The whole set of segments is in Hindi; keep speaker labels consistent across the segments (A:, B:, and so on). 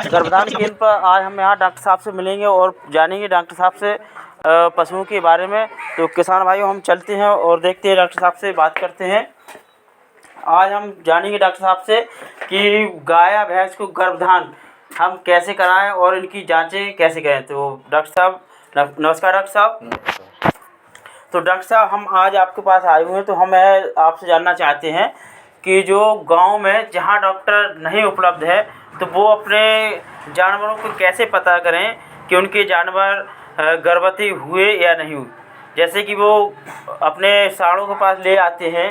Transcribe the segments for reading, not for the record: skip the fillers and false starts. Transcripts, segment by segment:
A: गर्भधान केंद्र पर आज हम यहाँ डॉक्टर साहब से मिलेंगे और जानेंगे डॉक्टर साहब से पशुओं के बारे में। तो किसान भाइयों हम चलते हैं और देखते हैं, डॉक्टर साहब से बात करते हैं। आज हम जानेंगे डॉक्टर साहब से कि गाय या भैंस को गर्भधान हम कैसे कराएं और इनकी जांचें कैसे करें। तो डॉक्टर साहब नमस्कार। डॉक्टर साहब, तो डॉक्टर साहब हम आज आपके पास आए हुए हैं, तो हम आपसे जानना चाहते हैं कि जो गांव में जहां डॉक्टर नहीं उपलब्ध है तो वो अपने जानवरों को कैसे पता करें कि उनके जानवर गर्भवती हुए या नहीं हुए। जैसे कि वो अपने साड़ों के पास ले आते हैं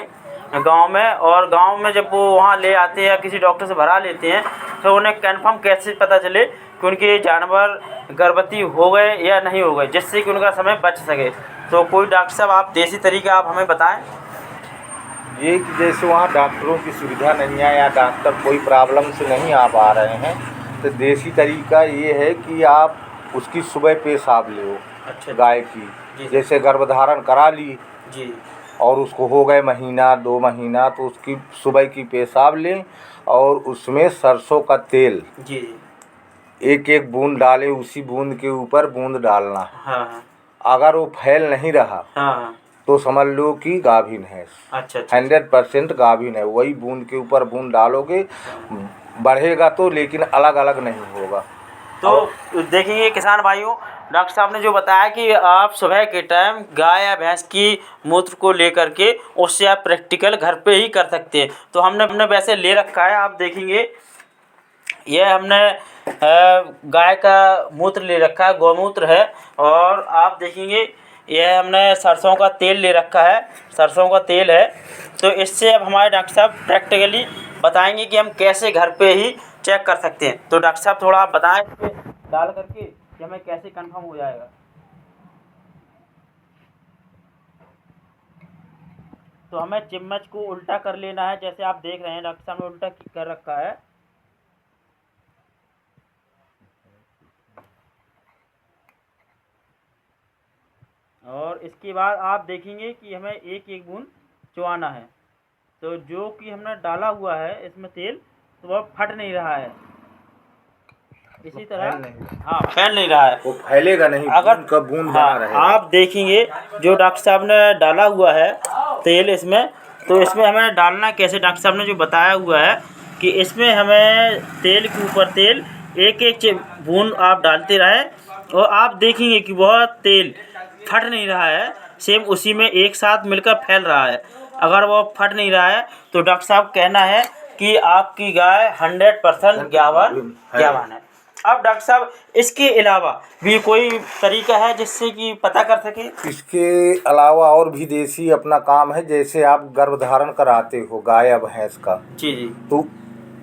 A: गांव में, और गांव में जब वो वहां ले आते हैं या किसी डॉक्टर से भरा लेते हैं तो उन्हें कंफर्म कैसे पता चले कि उनके जानवर गर्भवती हो गए या नहीं हो गए, जिससे कि उनका समय बच सके। तो कोई डॉक्टर साहब आप देसी तरीका आप हमें बताएं।
B: ये कि जैसे वहाँ डॉक्टरों की सुविधा नहीं है या डॉक्टर कोई प्रॉब्लम से नहीं आ पा रहे हैं, तो देसी तरीका ये है कि आप उसकी सुबह पेशाब लो।
A: अच्छा।
B: गाय की जैसे गर्भधारण करा ली
A: जी,
B: और उसको हो गए महीना 2 महीना, तो उसकी सुबह की पेशाब लें और उसमें सरसों का तेल
A: जी,
B: 1-1 बूंद डालें। उसी बूंद के ऊपर बूंद डालना।
A: हाँ,
B: अगर वो फैल नहीं रहा
A: हाँ,
B: तो समझ लो कि गाभिन है।
A: अच्छा,
B: 100% गाभिन है। वही बूंद के ऊपर बूंद डालोगे, बढ़ेगा तो, लेकिन अलग अलग नहीं होगा।
A: तो देखेंगे किसान भाइयों, डॉक्टर साहब ने जो बताया कि आप सुबह के टाइम गाय या भैंस की मूत्र को लेकर के उससे आप प्रैक्टिकल घर पे ही कर सकते हैं। तो हमने वैसे ले रखा है, आप देखेंगे ये हमने गाय का मूत्र ले रखा है, गौमूत्र है। और आप देखेंगे यह हमने सरसों का तेल ले रखा है, सरसों का तेल है। तो इससे अब हमारे डॉक्टर साहब प्रैक्टिकली बताएंगे कि हम कैसे घर पे ही चेक कर सकते हैं। तो डॉक्टर साहब थोड़ा आप बताएं इस पे डाल करके कि हमें कैसे कंफर्म हो जाएगा। तो हमें चम्मच को उल्टा कर लेना है, जैसे आप देख रहे हैं डॉक्टर साहब ने उल्टा कर रखा है। और इसके बाद आप देखेंगे कि हमें 1-1 बूंद चुआना है। तो जो कि हमने डाला हुआ है इसमें तेल, तो वह फट नहीं रहा है इसी तरह। हाँ, फैल नहीं रहा है,
B: वो फैलेगा नहीं
A: अगर
B: कब बूंद बना
A: हाँ,
B: रहेगा।
A: आप देखेंगे जो डॉक्टर साहब ने डाला हुआ है तेल इसमें, तो इसमें हमें डालना कैसे, डॉक्टर साहब ने जो बताया हुआ है कि इसमें हमें तेल के ऊपर तेल 1-1 बूंद आप डालते रहें। और आप देखेंगे कि वह तेल फट नहीं रहा है, सेम उसी में एक साथ मिलकर फैल रहा है। अगर वो फट नहीं रहा है तो डॉक्टर साहब कहना है कि आपकी गाय 100% ज्ञावान है। अब डॉक्टर साहब इसके अलावा भी कोई तरीका है जिससे कि पता कर सके?
B: इसके अलावा और भी देसी अपना काम है। जैसे आप गर्भधारण कराते हो गाय या भैंस का,
A: जी,
B: तो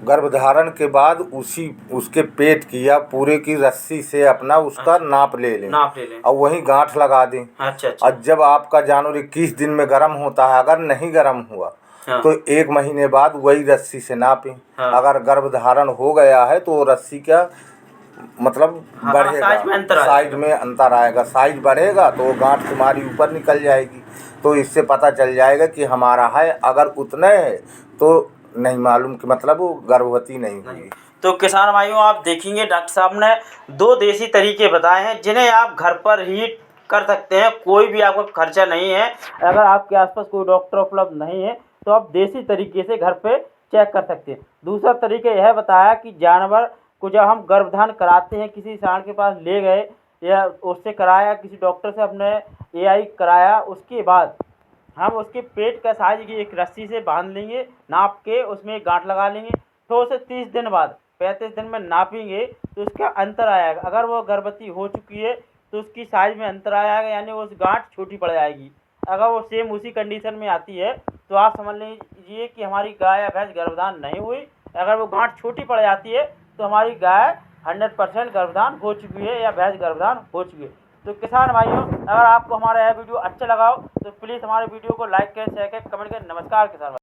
B: गर्भधारण के बाद उसके पेट की या पूरे की रस्सी से अपना उसका नाप ले लें और वहीं गांठ लगा दें।
A: अच्छा।
B: और जब आपका जानवर 21 दिन में गर्म होता है, अगर नहीं गर्म हुआ तो 1 महीने बाद वही रस्सी से नापें। अगर गर्भधारण हो गया है तो रस्सी का मतलब बढ़ेगा, साइज में अंतर आएगा। साइज बढ़ेगा तो वो गांठ तुम्हारी ऊपर निकल जाएगी, तो इससे पता चल जाएगा कि हमारा है। अगर उतने है तो नहीं मालूम कि मतलब वो गर्भवती नहीं हुई।
A: तो किसान भाइयों आप देखेंगे डॉक्टर साहब ने 2 देसी तरीके बताए हैं जिन्हें आप घर पर ही कर सकते हैं। कोई भी आपका खर्चा नहीं है। अगर आपके आसपास कोई डॉक्टर उपलब्ध नहीं है तो आप देसी तरीके से घर पे चेक कर सकते हैं। दूसरा तरीका यह बताया कि जानवर को जब हम गर्भधान कराते हैं, किसी सांड के पास ले गए या उससे कराया, किसी डॉक्टर से अपने एआई कराया, उसके बाद हम उसके पेट का साइज की एक रस्सी से बांध लेंगे, नाप के उसमें एक गांठ लगा लेंगे। तो उसे 30 दिन बाद 35 दिन में नापेंगे तो उसका अंतर आएगा। अगर वो गर्भवती हो चुकी है तो उसकी साइज में अंतर आएगा, यानी उस गांठ छोटी पड़ जाएगी। अगर वो सेम उसी कंडीशन में आती है तो आप समझ लीजिए कि हमारी गाय या भैंस गर्भधान नहीं हुई। अगर वो गांठ छोटी पड़ जाती है तो हमारी गाय 100% गर्भधान हो चुकी है या भैंस गर्भधान हो चुकी है। तो किसान भाइयों, अगर आपको हमारा यह वीडियो अच्छा लगा हो तो प्लीज़ हमारे वीडियो को लाइक करें, शेयर करें, कमेंट करें। नमस्कार किसान भाई।